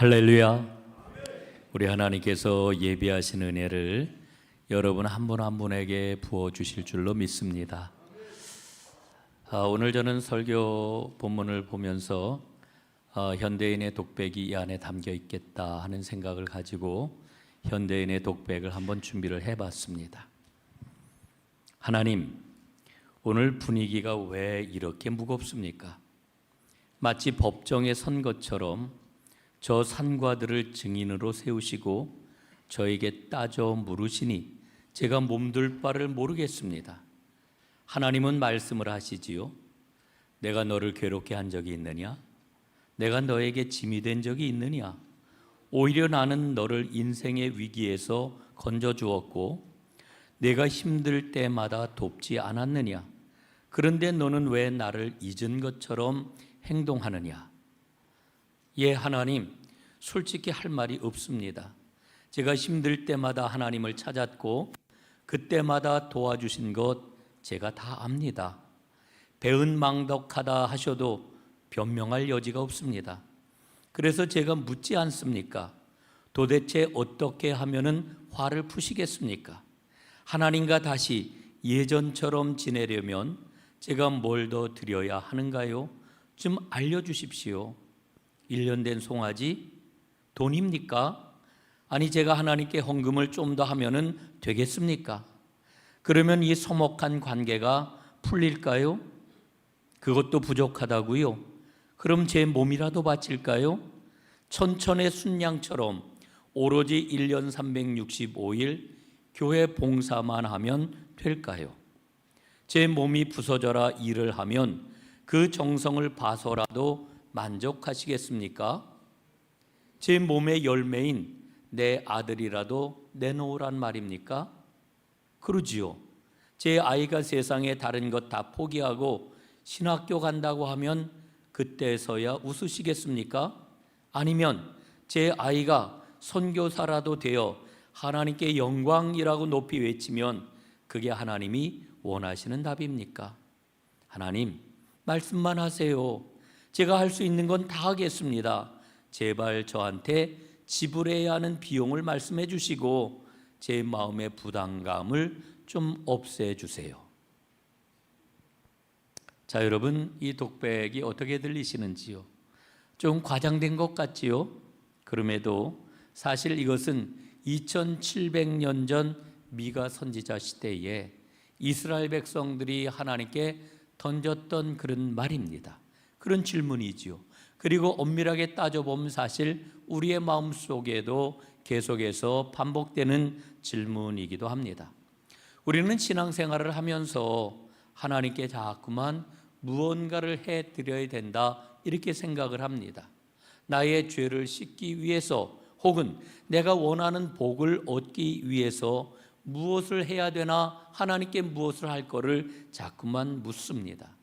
할렐루야. 우리 하나님께서 예비하신 은혜를 여러분 한 분 한 분에게 부어주실 줄로 믿습니다. 오늘 저는 설교 본문을 보면서 현대인의 독백이 이 안에 담겨 있겠다 하는 생각을 가지고 현대인의 독백을 한번 준비를 해봤습니다. 하나님, 오늘 분위기가 왜 이렇게 무겁습니까? 마치 법정에 선 것처럼 저 산과들을 증인으로 세우시고 저에게 따져 물으시니 제가 몸둘 바를 모르겠습니다. 하나님은 말씀을 하시지요. 내가 너를 괴롭게 한 적이 있느냐? 내가 너에게 짐이 된 적이 있느냐? 오히려 나는 너를 인생의 위기에서 건져주었고 내가 힘들 때마다 돕지 않았느냐? 그런데 너는 왜 나를 잊은 것처럼 행동하느냐? 예, 하나님, 솔직히 할 말이 없습니다. 제가 힘들 때마다 하나님을 찾았고 그때마다 도와주신 것 제가 다 압니다. 배은망덕하다 하셔도 변명할 여지가 없습니다. 그래서 제가 묻지 않습니까? 도대체 어떻게 하면은 화를 푸시겠습니까? 하나님과 다시 예전처럼 지내려면 제가 뭘 더 드려야 하는가요? 좀 알려주십시오. 1년 된 송아지 돈입니까? 아니 제가 하나님께 헌금을 좀 더 하면은 되겠습니까? 그러면 이 서먹한 관계가 풀릴까요? 그것도 부족하다고요? 그럼 제 몸이라도 바칠까요? 천천의 순양처럼 오로지 1년 365일 교회 봉사만 하면 될까요? 제 몸이 부서져라 일을 하면 그 정성을 봐서라도 만족하시겠습니까? 제 몸의 열매인 내 아들이라도 내놓으란 말입니까? 그러지요. 제 아이가 세상에 다른 것 다 포기하고 신학교 간다고 하면 그때서야 웃으시겠습니까? 아니면 제 아이가 선교사라도 되어 하나님께 영광이라고 높이 외치면 그게 하나님이 원하시는 답입니까? 하나님, 말씀만 하세요. 제가 할 수 있는 건 다 하겠습니다. 제발 저한테 지불해야 하는 비용을 말씀해 주시고 제 마음의 부담감을 좀 없애주세요. 자, 여러분, 이 독백이 어떻게 들리시는지요? 좀 과장된 것 같지요? 그럼에도 사실 이것은 2700년 전 미가 선지자 시대에 이스라엘 백성들이 하나님께 던졌던 그런 말입니다. 그런 질문이지요. 그리고 엄밀하게 따져보면 사실 우리의 마음속에도 계속해서 반복되는 질문이기도 합니다. 우리는 신앙생활을 하면서 하나님께 자꾸만 무언가를 해드려야 된다 이렇게 생각을 합니다. 나의 죄를 씻기 위해서 혹은 내가 원하는 복을 얻기 위해서 무엇을 해야 되나, 하나님께 무엇을 할 거를 자꾸만 묻습니다.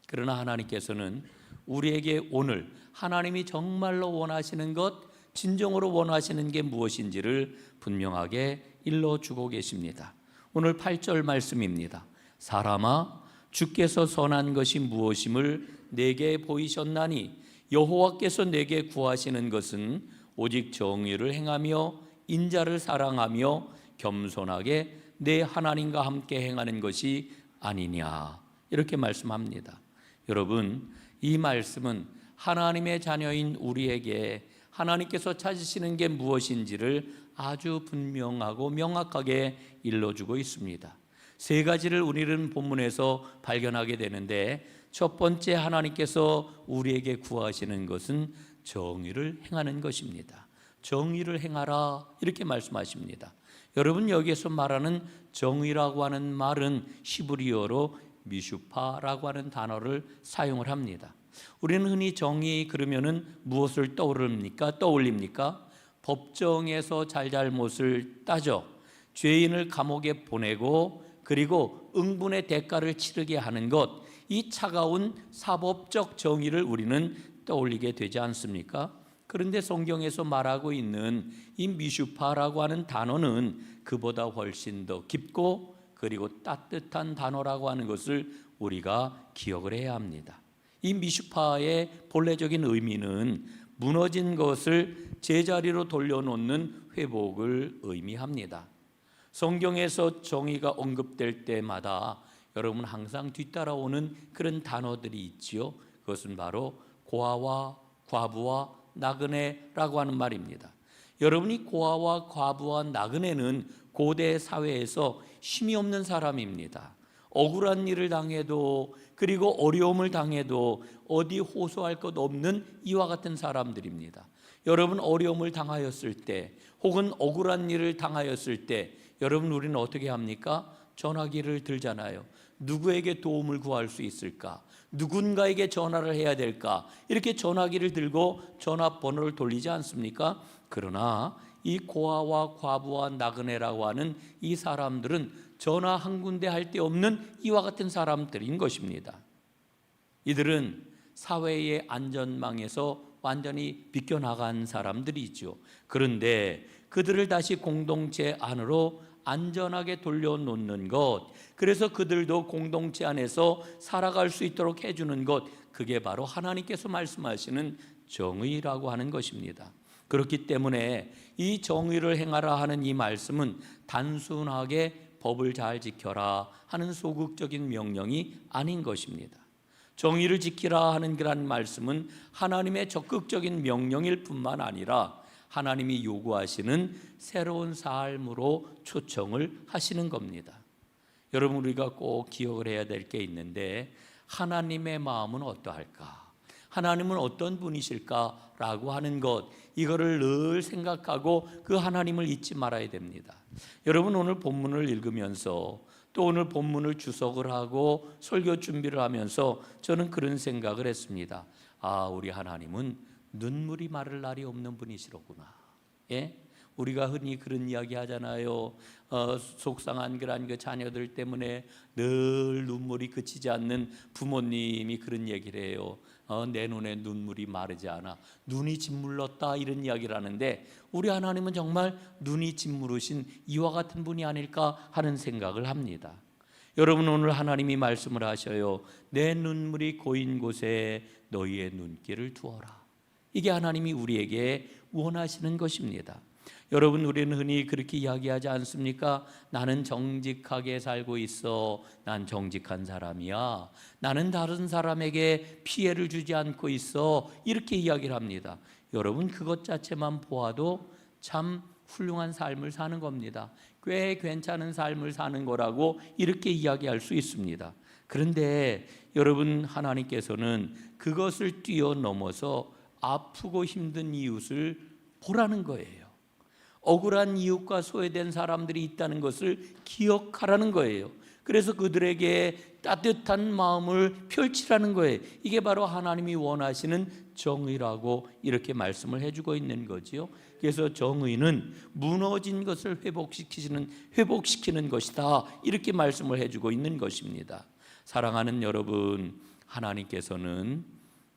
그러나 하나님께서는 우리에게 오늘 하나님이 정말로 원하시는 것, 진정으로 원하시는 게 무엇인지를 분명하게 일러주고 계십니다. 오늘 8절 말씀입니다. 사람아, 주께서 선한 것이 무엇임을 내게 보이셨나니 여호와께서 내게 구하시는 것은 오직 정의를 행하며 인자를 사랑하며 겸손하게 내 하나님과 함께 행하는 것이 아니냐, 이렇게 말씀합니다. 여러분, 이 말씀은 하나님의 자녀인 우리에게 하나님께서 찾으시는 게 무엇인지를 아주 분명하고 명확하게 일러주고 있습니다. 세 가지를 우리는 본문에서 발견하게 되는데, 첫 번째, 하나님께서 우리에게 구하시는 것은 정의를 행하는 것입니다. 정의를 행하라, 이렇게 말씀하십니다. 여러분, 여기에서 말하는 정의라고 하는 말은 히브리어로 미슈파라고 하는 단어를 사용을 합니다. 우리는 흔히 정의 그러면은 무엇을 떠올립니까? 법정에서 잘잘못을 따져 죄인을 감옥에 보내고 그리고 응분의 대가를 치르게 하는 것, 이 차가운 사법적 정의를 우리는 떠올리게 되지 않습니까? 그런데 성경에서 말하고 있는 이 미슈파라고 하는 단어는 그보다 훨씬 더 깊고 그리고 따뜻한 단어라고 하는 것을 우리가 기억을 해야 합니다. 이 미슈파의 본래적인 의미는 무너진 것을 제자리로 돌려놓는 회복을 의미합니다. 성경에서 정의가 언급될 때마다 여러분 항상 뒤따라오는 그런 단어들이 있지요. 그것은 바로 고아와 과부와 나그네라고 하는 말입니다. 여러분이 고아와 과부와 나그네는 고대 사회에서 힘이 없는 사람입니다. 억울한 일을 당해도 그리고 어려움을 당해도 어디 호소할 것 없는 이와 같은 사람들입니다. 여러분 어려움을 당하였을 때 혹은 억울한 일을 당하였을 때 여러분 우리는 어떻게 합니까? 전화기를 들잖아요. 누구에게 도움을 구할 수 있을까? 누군가에게 전화를 해야 될까? 이렇게 전화기를 들고 전화번호를 돌리지 않습니까? 그러나 이 고아와 과부와 나그네라고 하는 이 사람들은 전화 한 군데 할 데 없는 이와 같은 사람들인 것입니다. 이들은 사회의 안전망에서 완전히 비껴나간 사람들이죠. 그런데 그들을 다시 공동체 안으로 안전하게 돌려놓는 것, 그래서 그들도 공동체 안에서 살아갈 수 있도록 해주는 것, 그게 바로 하나님께서 말씀하시는 정의라고 하는 것입니다. 그렇기 때문에 이 정의를 행하라 하는 이 말씀은 단순하게 법을 잘 지켜라 하는 소극적인 명령이 아닌 것입니다. 정의를 지키라 하는 그런 말씀은 하나님의 적극적인 명령일 뿐만 아니라 하나님이 요구하시는 새로운 삶으로 초청을 하시는 겁니다. 여러분 우리가 꼭 기억을 해야 될 게 있는데 하나님의 마음은 어떠할까? 하나님은 어떤 분이실까라고 하는 것, 이거를 늘 생각하고 그 하나님을 잊지 말아야 됩니다. 여러분 오늘 본문을 읽으면서 또 오늘 본문을 주석을 하고 설교 준비를 하면서 저는 그런 생각을 했습니다. 아, 우리 하나님은 눈물이 마를 날이 없는 분이시로구나. 예? 우리가 흔히 그런 이야기 하잖아요. 속상한 그런 그 자녀들 때문에 늘 눈물이 그치지 않는 부모님이 그런 얘기를 해요. 내 눈에 눈물이 마르지 않아. 눈이 짓물렀다 이런 이야기를 하는데 우리 하나님은 정말 눈이 짓무르신 이와 같은 분이 아닐까 하는 생각을 합니다. 여러분 오늘 하나님이 말씀을 하셔요. 내 눈물이 고인 곳에 너희의 눈길을 두어라. 이게 하나님이 우리에게 원하시는 것입니다. 여러분 우리는 흔히 그렇게 이야기하지 않습니까? 나는 정직하게 살고 있어. 난 정직한 사람이야. 나는 다른 사람에게 피해를 주지 않고 있어. 이렇게 이야기를 합니다. 여러분 그것 자체만 보아도 참 훌륭한 삶을 사는 겁니다. 꽤 괜찮은 삶을 사는 거라고 이렇게 이야기할 수 있습니다. 그런데 여러분 하나님께서는 그것을 뛰어넘어서 아프고 힘든 이웃을 보라는 거예요. 억울한 이웃과 소외된 사람들이 있다는 것을 기억하라는 거예요. 그래서 그들에게 따뜻한 마음을 펼치라는 거예요. 이게 바로 하나님이 원하시는 정의라고 이렇게 말씀을 해주고 있는 거지요. 그래서 정의는 무너진 것을 회복시키는 것이다. 이렇게 말씀을 해주고 있는 것입니다. 사랑하는 여러분, 하나님께서는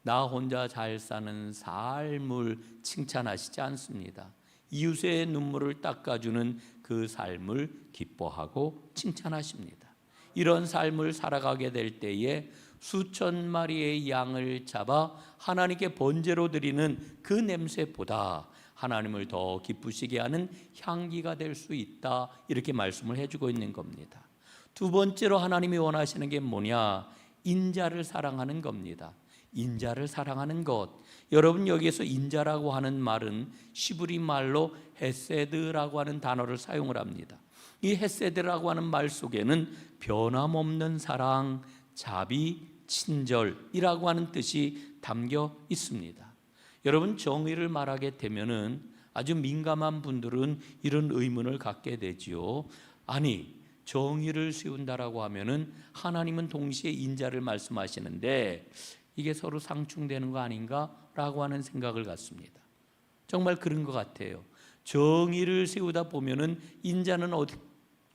나 혼자 잘 사는 삶을 칭찬하시지 않습니다. 이웃의 눈물을 닦아주는 그 삶을 기뻐하고 칭찬하십니다. 이런 삶을 살아가게 될 때에 수천 마리의 양을 잡아 하나님께 번제로 드리는 그 냄새보다 하나님을 더 기쁘시게 하는 향기가 될 수 있다. 이렇게 말씀을 해주고 있는 겁니다. 두 번째로 하나님이 원하시는 게 뭐냐? 인자를 사랑하는 겁니다. 인자를 사랑하는 것. 여러분 여기에서 인자라고 하는 말은 시브리 말로 헤세드라고 하는 단어를 사용을 합니다. 이 헤세드라고 하는 말 속에는 변함없는 사랑, 자비, 친절이라고 하는 뜻이 담겨 있습니다. 여러분 정의를 말하게 되면은 아주 민감한 분들은 이런 의문을 갖게 되지요. 아니 정의를 세운다라고 하면은 하나님은 동시에 인자를 말씀하시는데 이게 서로 상충되는 거 아닌가라고 하는 생각을 갖습니다. 정말 그런 것 같아요. 정의를 세우다 보면은 인자는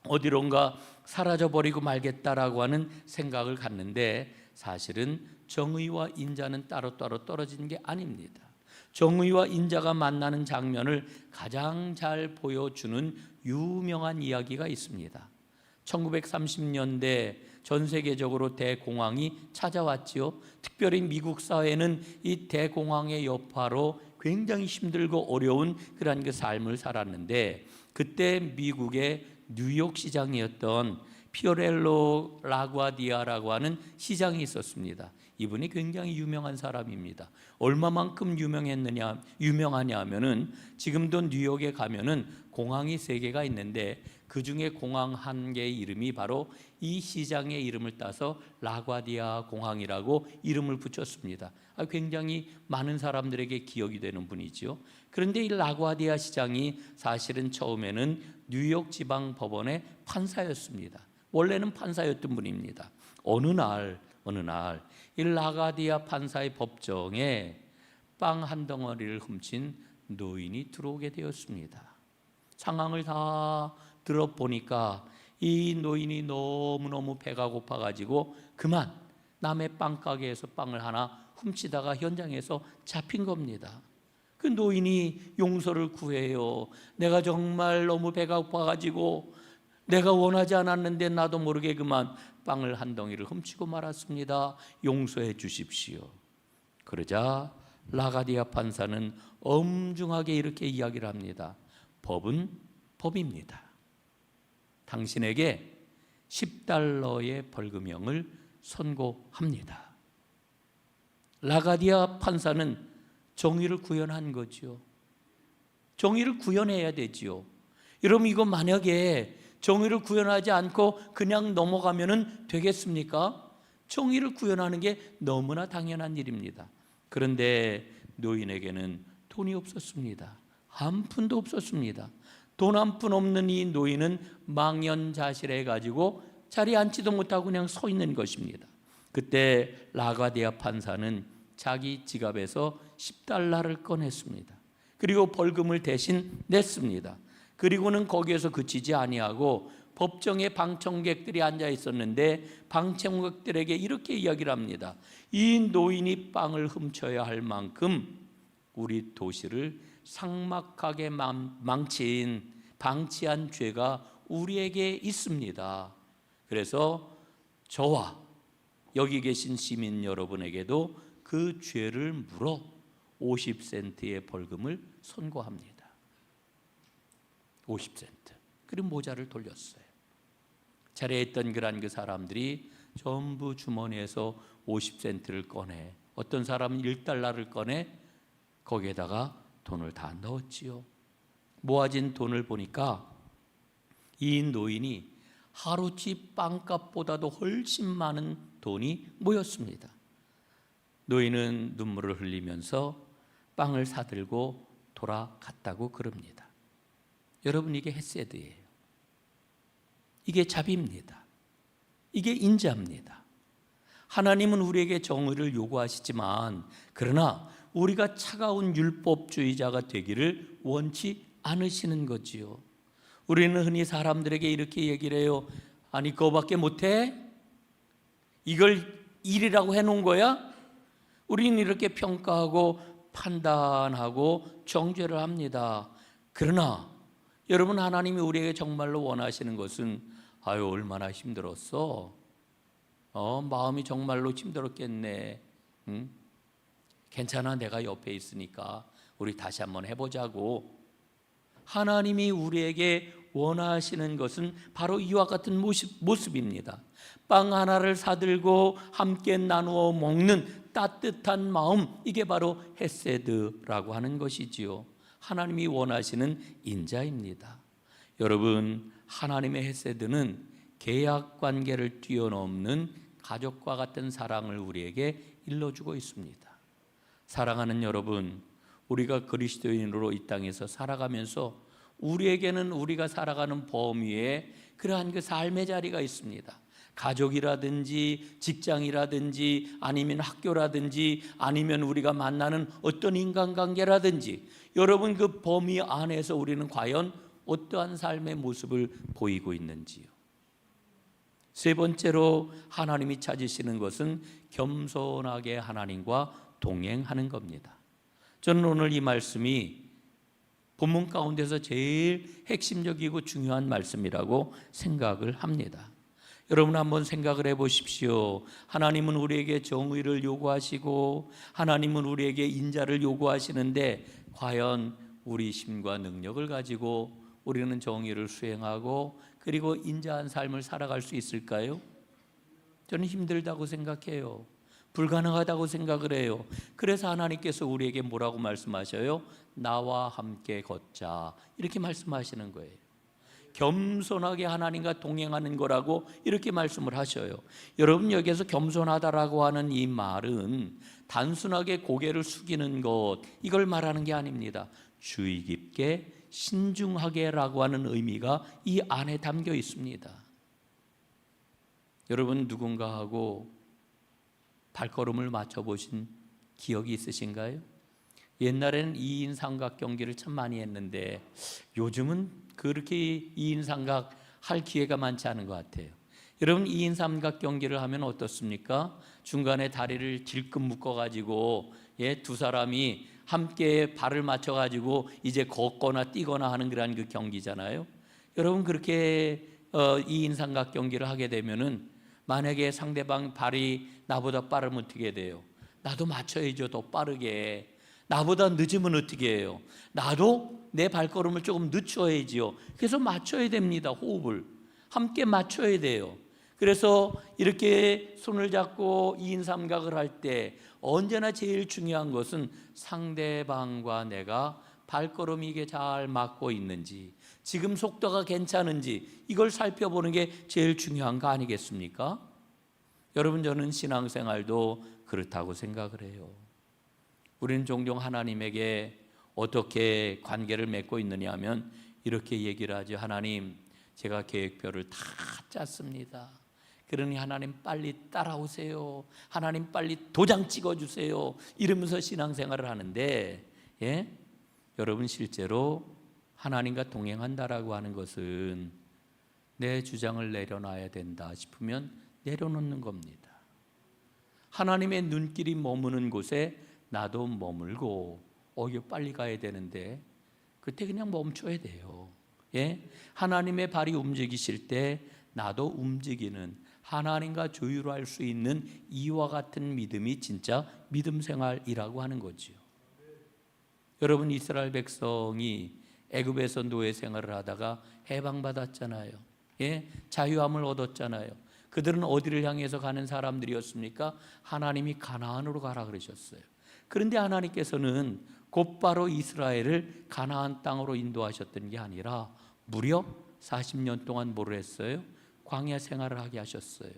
어디론가 사라져버리고 말겠다라고 하는 생각을 갖는데 사실은 정의와 인자는 따로따로 떨어지는 게 아닙니다. 정의와 인자가 만나는 장면을 가장 잘 보여주는 유명한 이야기가 있습니다. 1930년대 전 세계적으로 대공황이 찾아왔지요. 특별히 미국 사회는 이 대공황의 여파로 굉장히 힘들고 어려운 그런 그 삶을 살았는데, 그때 미국의 뉴욕 시장이었던 피오렐로 라과디아라고 하는 시장이 있었습니다. 이분이 굉장히 유명한 사람입니다. 얼마만큼 유명하냐 하면은 지금도 뉴욕에 가면은 공항이 3개가 있는데 그 중에 공항 한 개의 이름이 바로 이 시장의 이름을 따서 라과디아 공항이라고 이름을 붙였습니다. 굉장히 많은 사람들에게 기억이 되는 분이지요. 그런데 이 라과디아 시장이 사실은 처음에는 뉴욕 지방 법원의 판사였습니다. 원래는 판사였던 분입니다. 어느 날 이 라과디아 판사의 법정에 빵 한 덩어리를 훔친 노인이 들어오게 되었습니다. 상황을 다 들어보니까 이 노인이 너무너무 배가 고파가지고 그만 남의 빵가게에서 빵을 하나 훔치다가 현장에서 잡힌 겁니다. 그 노인이 용서를 구해요. 내가 정말 너무 배가 고파가지고 내가 원하지 않았는데 나도 모르게 그만 빵을 한 덩이를 훔치고 말았습니다. 용서해 주십시오. 그러자 라과디아 판사는 엄중하게 이렇게 이야기를 합니다. 법은 법입니다. 당신에게 $10의 벌금형을 선고합니다. 라과디아 판사는 정의를 구현한 거죠. 정의를 구현해야 되지요. 여러분, 이거 만약에 정의를 구현하지 않고 그냥 넘어가면 되겠습니까? 정의를 구현하는 게 너무나 당연한 일입니다. 그런데 노인에게는 돈이 없었습니다. 한 푼도 없었습니다. 돈 한 푼 없는 이 노인은 망연자실해 가지고 자리에 앉지도 못하고 그냥 서 있는 것입니다. 그때 라과디아 판사는 자기 지갑에서 $10를 꺼냈습니다. 그리고 벌금을 대신 냈습니다. 그리고는 거기에서 그치지 아니하고 법정에 방청객들이 앉아 있었는데 방청객들에게 이렇게 이야기를 합니다. 이 노인이 빵을 훔쳐야 할 만큼 우리 도시를 삭막하게 방치한 죄가 우리에게 있습니다. 그래서 저와 여기 계신 시민 여러분에게도 그 죄를 물어 50센트의 벌금을 선고합니다. 50센트. 그리고 모자를 돌렸어요. 자리에 있던 그 사람들이 전부 주머니에서 50센트를 꺼내, 어떤 사람은 $1를 꺼내 거기에다가 돈을 다 넣었지요. 모아진 돈을 보니까 이 노인이 하루치 빵값보다도 훨씬 많은 돈이 모였습니다. 노인은 눈물을 흘리면서 빵을 사들고 돌아갔다고 그럽니다. 여러분, 이게 헤세드예요. 이게 자비입니다. 이게 인자입니다. 하나님은 우리에게 정의를 요구하시지만 그러나 우리가 차가운 율법주의자가 되기를 원치 않으시는 거지요. 우리는 흔히 사람들에게 이렇게 얘기를 해요. 아니, 그거밖에 못해? 이걸 일이라고 해놓은 거야? 우리는 이렇게 평가하고 판단하고 정죄를 합니다. 그러나 여러분, 하나님이 우리에게 정말로 원하시는 것은 얼마나 힘들었어. 마음이 정말로 힘들었겠네. 응? 괜찮아, 내가 옆에 있으니까 우리 다시 한번 해보자고. 하나님이 우리에게 원하시는 것은 바로 이와 같은 모습입니다. 빵 하나를 사들고 함께 나누어 먹는 따뜻한 마음, 이게 바로 헤세드라고 하는 것이지요. 하나님이 원하시는 인자입니다. 여러분, 하나님의 헤세드는 계약 관계를 뛰어넘는 가족과 같은 사랑을 우리에게 일러주고 있습니다. 사랑하는 여러분, 우리가 그리스도인으로 이 땅에서 살아가면서 우리에게는 우리가 살아가는 범위에 그러한 그 삶의 자리가 있습니다. 가족이라든지 직장이라든지 아니면 학교라든지 아니면 우리가 만나는 어떤 인간관계라든지, 여러분, 그 범위 안에서 우리는 과연 어떠한 삶의 모습을 보이고 있는지요. 세 번째로 하나님이 찾으시는 것은 겸손하게 하나님과 동행하는 겁니다. 저는 오늘 이 말씀이 본문 가운데서 제일 핵심적이고 중요한 말씀이라고 생각을 합니다. 여러분 한번 생각을 해보십시오. 하나님은 우리에게 정의를 요구하시고 하나님은 우리에게 인자를 요구하시는데 과연 우리 힘과 능력을 가지고 우리는 정의를 수행하고 그리고 인자한 삶을 살아갈 수 있을까요? 저는 힘들다고 생각해요. 불가능하다고 생각을 해요. 그래서 하나님께서 우리에게 뭐라고 말씀하셔요? 나와 함께 걷자, 이렇게 말씀하시는 거예요. 겸손하게 하나님과 동행하는 거라고 이렇게 말씀을 하셔요. 여러분, 여기에서 겸손하다라고 하는 이 말은 단순하게 고개를 숙이는 것, 이걸 말하는 게 아닙니다. 주의 깊게 신중하게라고 하는 의미가 이 안에 담겨 있습니다. 여러분, 누군가하고 발걸음을 맞춰보신 기억이 있으신가요? 옛날에는 2인 삼각 경기를 참 많이 했는데 요즘은 그렇게 2인 삼각 할 기회가 많지 않은 것 같아요. 여러분, 2인 삼각 경기를 하면 어떻습니까? 중간에 다리를 질끈 묶어가지고 두 사람이 함께 발을 맞춰가지고 이제 걷거나 뛰거나 하는 그런 그 경기잖아요. 여러분, 그렇게 2인 삼각 경기를 하게 되면은 만약에 상대방 발이 나보다 빠르면 어떻게 돼요? 나도 맞춰야죠. 더 빠르게. 나보다 늦으면 어떻게 해요? 나도 내 발걸음을 조금 늦춰야지요. 그래서 맞춰야 됩니다. 호흡을 함께 맞춰야 돼요. 그래서 이렇게 손을 잡고 2인 삼각을 할 때 언제나 제일 중요한 것은 상대방과 내가 발걸음이 이게 잘 맞고 있는지, 지금 속도가 괜찮은지, 이걸 살펴보는 게 제일 중요한 거 아니겠습니까? 여러분, 저는 신앙생활도 그렇다고 생각을 해요. 우리는 종종 하나님에게 어떻게 관계를 맺고 있느냐 하면 이렇게 얘기를 하죠. 하나님, 제가 계획표를 다 짰습니다. 그러니 하나님 빨리 따라오세요. 하나님 빨리 도장 찍어주세요. 이러면서 신앙생활을 하는데, 여러분, 실제로 하나님과 동행한다라고 하는 것은 내 주장을 내려놔야 된다 싶으면 내려놓는 겁니다. 하나님의 눈길이 머무는 곳에 나도 머물고 이거 빨리 가야 되는데 그때 그냥 멈춰야 돼요. 하나님의 발이 움직이실 때 나도 움직이는, 하나님과 조율할 수 있는 이와 같은 믿음이 진짜 믿음 생활이라고 하는 거지요. 여러분, 이스라엘 백성이 애굽에서 노예 생활을 하다가 해방받았잖아요. 자유함을 얻었잖아요. 그들은 어디를 향해서 가는 사람들이었습니까? 하나님이 가나안으로 가라 그러셨어요. 그런데 하나님께서는 곧바로 이스라엘을 가나안 땅으로 인도하셨던 게 아니라 무려 40년 동안 뭐를 했어요? 광야 생활을 하게 하셨어요.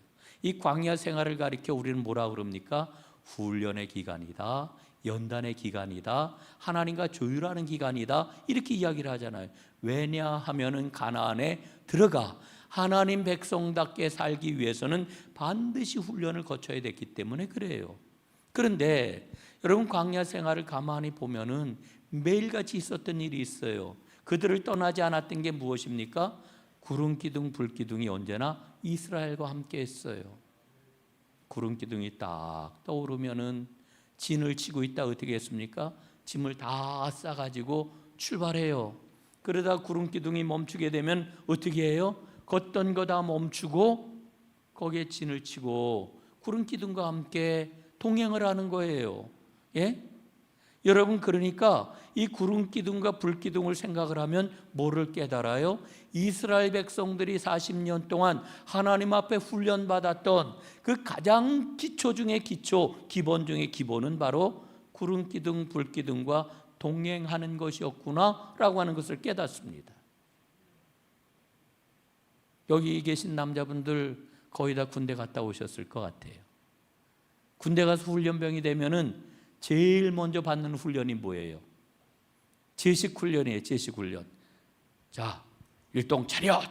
이 광야 생활을 가리켜 우리는 뭐라 그럽니까? 훈련의 기간이다, 연단의 기간이다, 하나님과 조율하는 기간이다, 이렇게 이야기를 하잖아요. 왜냐하면은 가나안에 들어가 하나님 백성답게 살기 위해서는 반드시 훈련을 거쳐야 됐기 때문에 그래요. 그런데 여러분, 광야 생활을 가만히 보면은 매일같이 있었던 일이 있어요. 그들을 떠나지 않았던 게 무엇입니까? 구름 기둥, 불 기둥이 언제나 이스라엘과 함께 했어요. 구름 기둥이 딱 떠오르면은 진을 치고 있다 어떻게 했습니까? 짐을 다 싸가지고 출발해요. 그러다 구름 기둥이 멈추게 되면 어떻게 해요? 걷던 거 다 멈추고 거기에 진을 치고 구름 기둥과 함께 동행을 하는 거예요. 여러분, 그러니까 이 구름 기둥과 불 기둥을 생각을 하면 뭐를 깨달아요? 이스라엘 백성들이 40년 동안 하나님 앞에 훈련받았던 그 가장 기초 중에 기초, 기본 중에 기본은 바로 구름 기둥, 불 기둥과 동행하는 것이었구나라고 하는 것을 깨닫습니다. 여기 계신 남자분들 거의 다 군대 갔다 오셨을 것 같아요. 군대 가서 훈련병이 되면은 제일 먼저 받는 훈련이 뭐예요? 제식 훈련이에요. 제식 훈련. 자, 일동 차렷,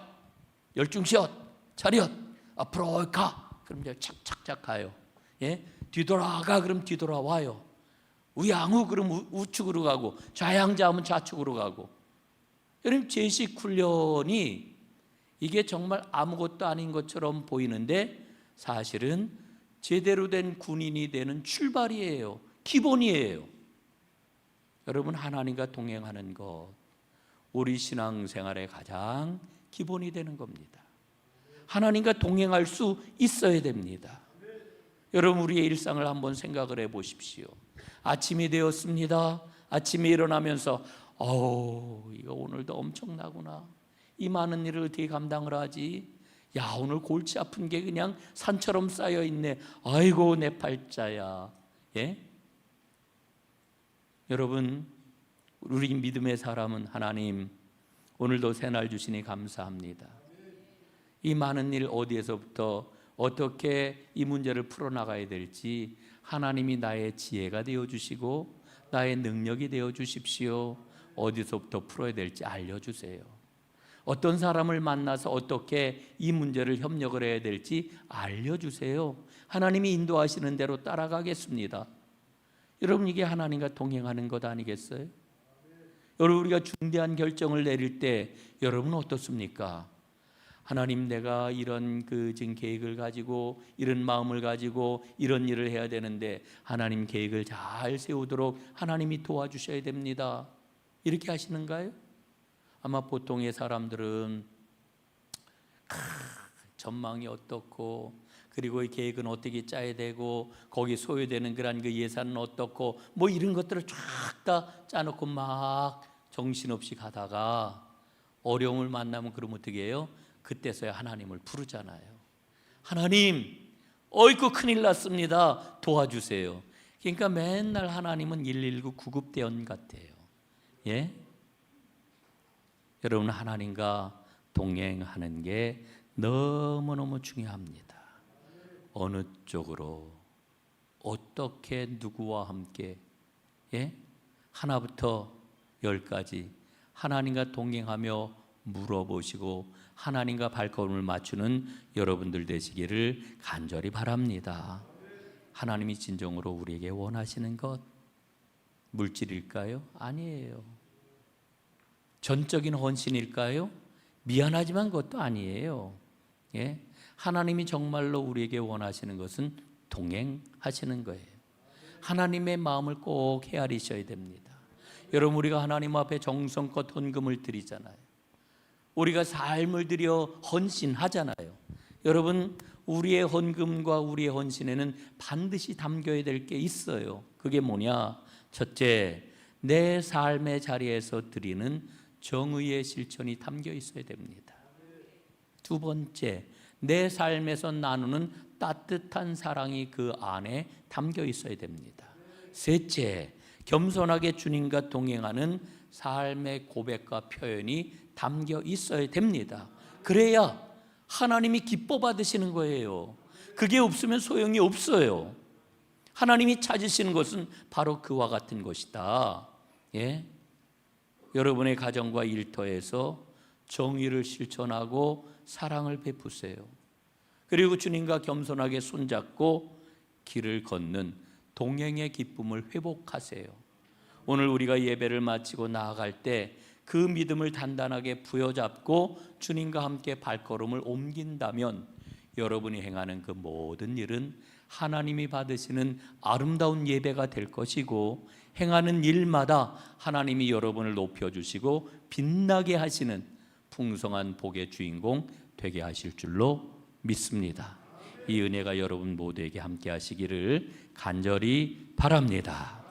열중시옷, 차렷, 앞으로 가. 그럼 이제 착착착 가요. 뒤돌아가. 그럼 뒤돌아와요. 우양우 그럼 우측으로 가고, 좌양자하면 좌측으로 가고. 여러분, 제식 훈련이 이게 정말 아무것도 아닌 것처럼 보이는데 사실은 제대로 된 군인이 되는 출발이에요. 기본이에요. 여러분, 하나님과 동행하는 것, 우리 신앙생활의 가장 기본이 되는 겁니다. 하나님과 동행할 수 있어야 됩니다. 여러분, 우리의 일상을 한번 생각을 해 보십시오. 아침이 되었습니다. 아침에 일어나면서 이거 오늘도 엄청나구나. 이 많은 일을 어떻게 감당을 하지? 야, 오늘 골치 아픈 게 그냥 산처럼 쌓여 있네. 아이고 내 팔자야. 예? 여러분, 우리 믿음의 사람은 하나님 오늘도 새날 주시니 감사합니다. 이 많은 일 어디에서부터 어떻게 이 문제를 풀어나가야 될지 하나님이 나의 지혜가 되어주시고 나의 능력이 되어주십시오. 어디서부터 풀어야 될지 알려주세요. 어떤 사람을 만나서 어떻게 이 문제를 협력을 해야 될지 알려주세요. 하나님이 인도하시는 대로 따라가겠습니다. 여러분, 이게 하나님과 동행하는 것 아니겠어요? 여러분, 우리가 중대한 결정을 내릴 때 여러분은 어떻습니까? 하나님, 내가 이런 지금 계획을 가지고 이런 마음을 가지고 이런 일을 해야 되는데 하나님 계획을 잘 세우도록 하나님이 도와주셔야 됩니다. 이렇게 하시는가요? 아마 보통의 사람들은 전망이 어떻고 그리고 이 계획은 어떻게 짜야 되고 거기 소요되는 그런 그 예산은 어떻고 뭐 이런 것들을 쫙 다 짜놓고 막 정신없이 가다가 어려움을 만나면 그러면 어떻게 해요? 그때서야 하나님을 부르잖아요. 하나님, 어이구 큰일 났습니다. 도와주세요. 그러니까 맨날 하나님은 119 구급대원 같아요. 예? 여러분, 하나님과 동행하는 게 너무너무 중요합니다. 어느 쪽으로 어떻게 누구와 함께 하나부터 10까지 하나님과 동행하며 물어보시고 하나님과 발걸음을 맞추는 여러분들 되시기를 간절히 바랍니다. 하나님이 진정으로 우리에게 원하시는 것 물질일까요? 아니에요. 전적인 헌신일까요? 미안하지만 그것도 아니에요. 하나님이 정말로 우리에게 원하시는 것은 동행하시는 거예요. 하나님의 마음을 꼭 헤아리셔야 됩니다. 여러분, 우리가 하나님 앞에 정성껏 헌금을 드리잖아요. 우리가 삶을 들여 헌신하잖아요. 여러분, 우리의 헌금과 우리의 헌신에는 반드시 담겨야 될 게 있어요. 그게 뭐냐? 첫째, 내 삶의 자리에서 드리는 정의의 실천이 담겨 있어야 됩니다. 두 번째, 내 삶에서 나누는 따뜻한 사랑이 그 안에 담겨 있어야 됩니다. 셋째, 겸손하게 주님과 동행하는 삶의 고백과 표현이 담겨 있어야 됩니다. 그래야 하나님이 기뻐 받으시는 거예요. 그게 없으면 소용이 없어요. 하나님이 찾으시는 것은 바로 그와 같은 것이다. 여러분의 가정과 일터에서 정의를 실천하고 사랑을 베푸세요. 그리고 주님과 겸손하게 손잡고 길을 걷는 동행의 기쁨을 회복하세요. 오늘 우리가 예배를 마치고 나아갈 때 그 믿음을 단단하게 부여잡고 주님과 함께 발걸음을 옮긴다면 여러분이 행하는 그 모든 일은 하나님이 받으시는 아름다운 예배가 될 것이고 행하는 일마다 하나님이 여러분을 높여주시고 빛나게 하시는 풍성한 복의 주인공 되게 하실 줄로 믿습니다. 이 은혜가 여러분 모두에게 함께 하시기를 간절히 바랍니다.